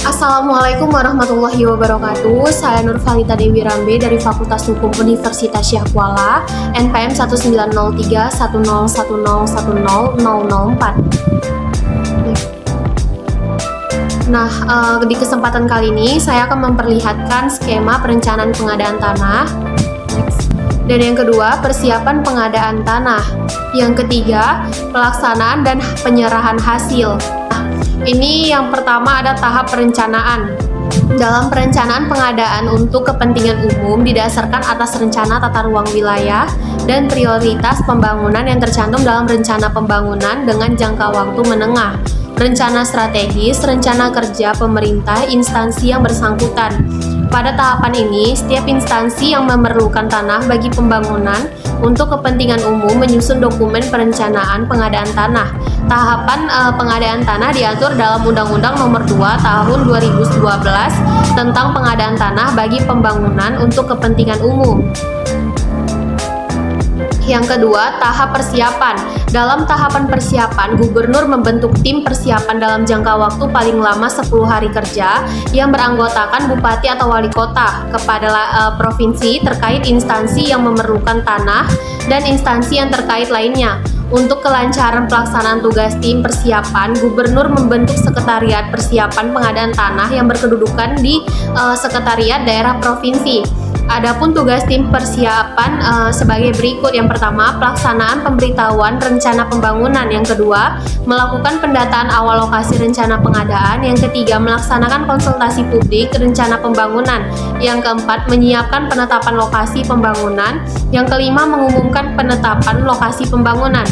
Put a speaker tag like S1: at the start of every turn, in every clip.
S1: Assalamualaikum warahmatullahi wabarakatuh. Saya Nurvalita Dewi Rambe dari Fakultas Hukum Universitas Syahkuala, NPM 19031010100004. Nah, di kesempatan kali ini saya akan memperlihatkan skema perencanaan pengadaan tanah. Dan yang kedua, persiapan pengadaan tanah. Yang ketiga, pelaksanaan dan penyerahan hasil. Ini yang pertama ada tahap perencanaan. Dalam perencanaan pengadaan untuk kepentingan umum didasarkan atas rencana tata ruang wilayah dan prioritas pembangunan yang tercantum dalam rencana pembangunan dengan jangka waktu menengah, rencana strategis, rencana kerja pemerintah, instansi yang bersangkutan. Pada tahapan ini, setiap instansi yang memerlukan tanah bagi pembangunan untuk kepentingan umum menyusun dokumen perencanaan pengadaan tanah. Tahapan pengadaan tanah diatur dalam Undang-Undang Nomor 2 Tahun 2012 tentang pengadaan tanah bagi pembangunan untuk kepentingan umum. Yang kedua, tahap persiapan. Dalam tahapan persiapan, Gubernur membentuk tim persiapan dalam jangka waktu paling lama 10 hari kerja yang beranggotakan Bupati atau Wali Kota kepada provinsi terkait instansi yang memerlukan tanah dan instansi yang terkait lainnya. Untuk kelancaran pelaksanaan tugas tim persiapan, Gubernur membentuk Sekretariat Persiapan Pengadaan Tanah yang berkedudukan di Sekretariat Daerah Provinsi. Adapun tugas tim persiapan sebagai berikut. Yang pertama, pelaksanaan pemberitahuan rencana pembangunan. Yang kedua, melakukan pendataan awal lokasi rencana pengadaan. Yang ketiga, melaksanakan konsultasi publik rencana pembangunan. Yang keempat, menyiapkan penetapan lokasi pembangunan. Yang kelima, mengumumkan penetapan lokasi pembangunan.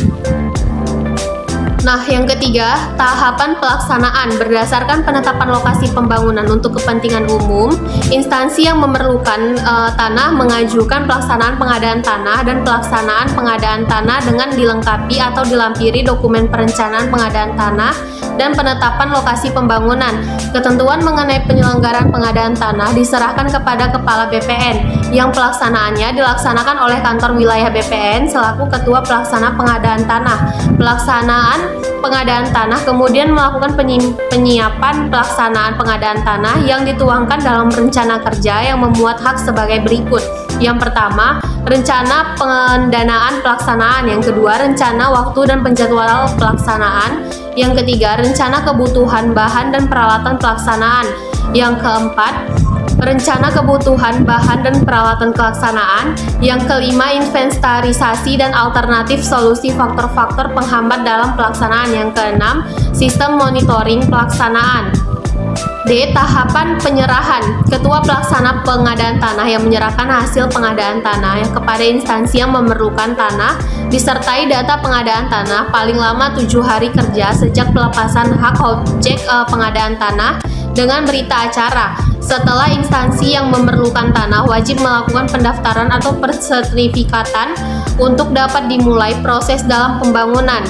S1: Nah, yang ketiga, tahapan pelaksanaan. Berdasarkan penetapan lokasi pembangunan untuk kepentingan umum, instansi yang memerlukan tanah mengajukan pelaksanaan pengadaan tanah dan pelaksanaan pengadaan tanah dengan dilengkapi atau dilampiri dokumen perencanaan pengadaan tanah dan penetapan lokasi pembangunan. Ketentuan mengenai penyelenggaraan pengadaan tanah diserahkan kepada Kepala BPN, yang pelaksanaannya dilaksanakan oleh Kantor Wilayah BPN selaku Ketua Pelaksana Pengadaan Tanah. Pelaksanaan pengadaan tanah kemudian melakukan penyiapan pelaksanaan pengadaan tanah yang dituangkan dalam rencana kerja yang memuat hak sebagai berikut. Yang pertama, rencana pendanaan pelaksanaan. Yang kedua, rencana waktu dan penjadwalan pelaksanaan. Yang ketiga, rencana kebutuhan bahan dan peralatan pelaksanaan. Yang keempat, rencana kebutuhan bahan dan peralatan pelaksanaan. Yang kelima, inventarisasi dan alternatif solusi faktor-faktor penghambat dalam pelaksanaan. Yang keenam, sistem monitoring pelaksanaan. D. Tahapan penyerahan. Ketua Pelaksana Pengadaan Tanah yang menyerahkan hasil pengadaan tanah kepada instansi yang memerlukan tanah disertai data pengadaan tanah paling lama 7 hari kerja sejak pelepasan hak objek pengadaan tanah dengan berita acara. Setelah instansi yang memerlukan tanah wajib melakukan pendaftaran atau persertifikatan untuk dapat dimulai proses dalam pembangunan.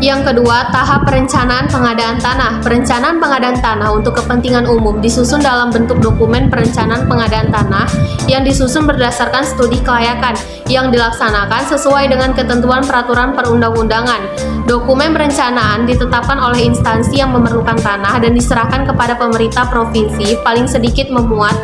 S1: Yang kedua, tahap perencanaan pengadaan tanah. Perencanaan pengadaan tanah untuk kepentingan umum disusun dalam bentuk dokumen perencanaan pengadaan tanah yang disusun berdasarkan studi kelayakan yang dilaksanakan sesuai dengan ketentuan peraturan perundang-undangan. Dokumen perencanaan ditetapkan oleh instansi yang memerlukan tanah dan diserahkan kepada pemerintah provinsi, paling sedikit memuat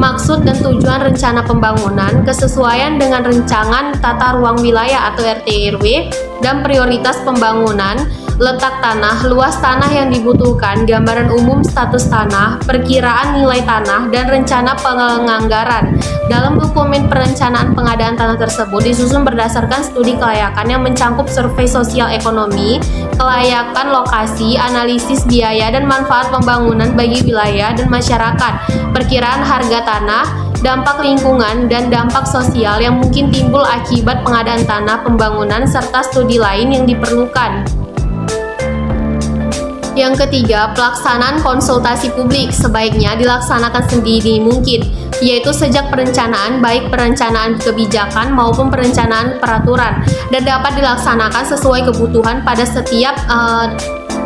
S1: maksud dan tujuan rencana pembangunan, kesesuaian dengan rencangan tata ruang wilayah atau RT/RW, dan prioritas pembangunan, letak tanah, luas tanah yang dibutuhkan, gambaran umum status tanah, perkiraan nilai tanah, dan rencana penganggaran. Dalam dokumen perencanaan pengadaan tanah tersebut disusun berdasarkan studi kelayakan yang mencangkup survei sosial ekonomi, kelayakan lokasi, analisis biaya dan manfaat pembangunan bagi wilayah dan masyarakat, perkiraan harga tanah, dampak lingkungan dan dampak sosial yang mungkin timbul akibat pengadaan tanah pembangunan serta studi lain yang diperlukan. Yang ketiga, pelaksanaan konsultasi publik sebaiknya dilaksanakan sedini mungkin, yaitu sejak perencanaan, baik perencanaan kebijakan maupun perencanaan peraturan, dan dapat dilaksanakan sesuai kebutuhan pada setiap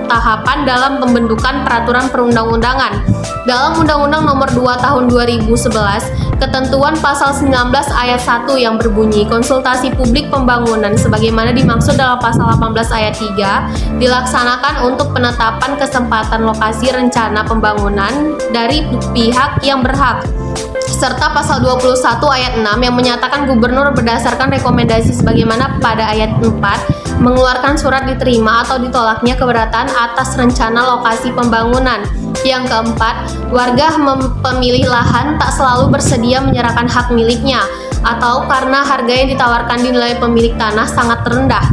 S1: tahapan dalam pembentukan peraturan perundang-undangan. Dalam Undang-Undang Nomor 2 Tahun 2011, ketentuan pasal 19 ayat 1 yang berbunyi konsultasi publik pembangunan sebagaimana dimaksud dalam pasal 18 ayat 3 dilaksanakan untuk penetapan kesempatan lokasi rencana pembangunan dari pihak yang berhak, serta pasal 21 ayat 6 yang menyatakan gubernur berdasarkan rekomendasi sebagaimana pada ayat 4 mengeluarkan surat diterima atau ditolaknya keberatan atas rencana lokasi pembangunan. Yang keempat, warga pemilik lahan tak selalu bersedia menyerahkan hak miliknya atau karena harga yang ditawarkan dinilai pemilik tanah sangat rendah.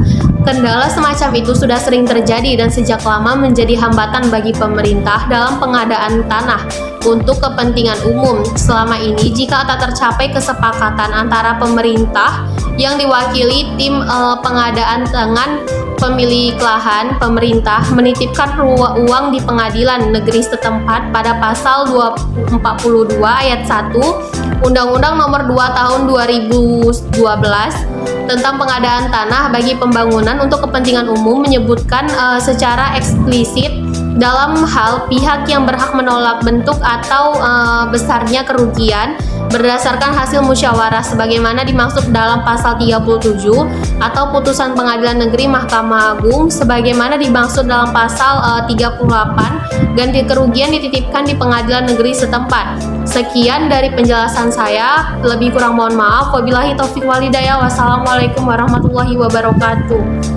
S1: Kendala semacam itu sudah sering terjadi dan sejak lama menjadi hambatan bagi pemerintah dalam pengadaan tanah untuk kepentingan umum. Selama ini, jika tak tercapai kesepakatan antara pemerintah yang diwakili tim pengadaan dengan pemilik lahan, pemerintah menitipkan uang di pengadilan negeri setempat pada pasal 242 ayat 1 Undang-Undang Nomor 2 Tahun 2012 tentang pengadaan tanah bagi pembangunan untuk kepentingan umum menyebutkan secara eksplisit dalam hal pihak yang berhak menolak bentuk atau besarnya kerugian berdasarkan hasil musyawarah sebagaimana dimaksud dalam pasal 37 atau putusan pengadilan negeri Mahkamah Agung sebagaimana dimaksud dalam pasal 38 ganti kerugian dititipkan di pengadilan negeri setempat. Sekian dari penjelasan saya, lebih kurang mohon maaf. Wabillahi taufik walhidayah. Wassalamualaikum warahmatullahi wabarakatuh.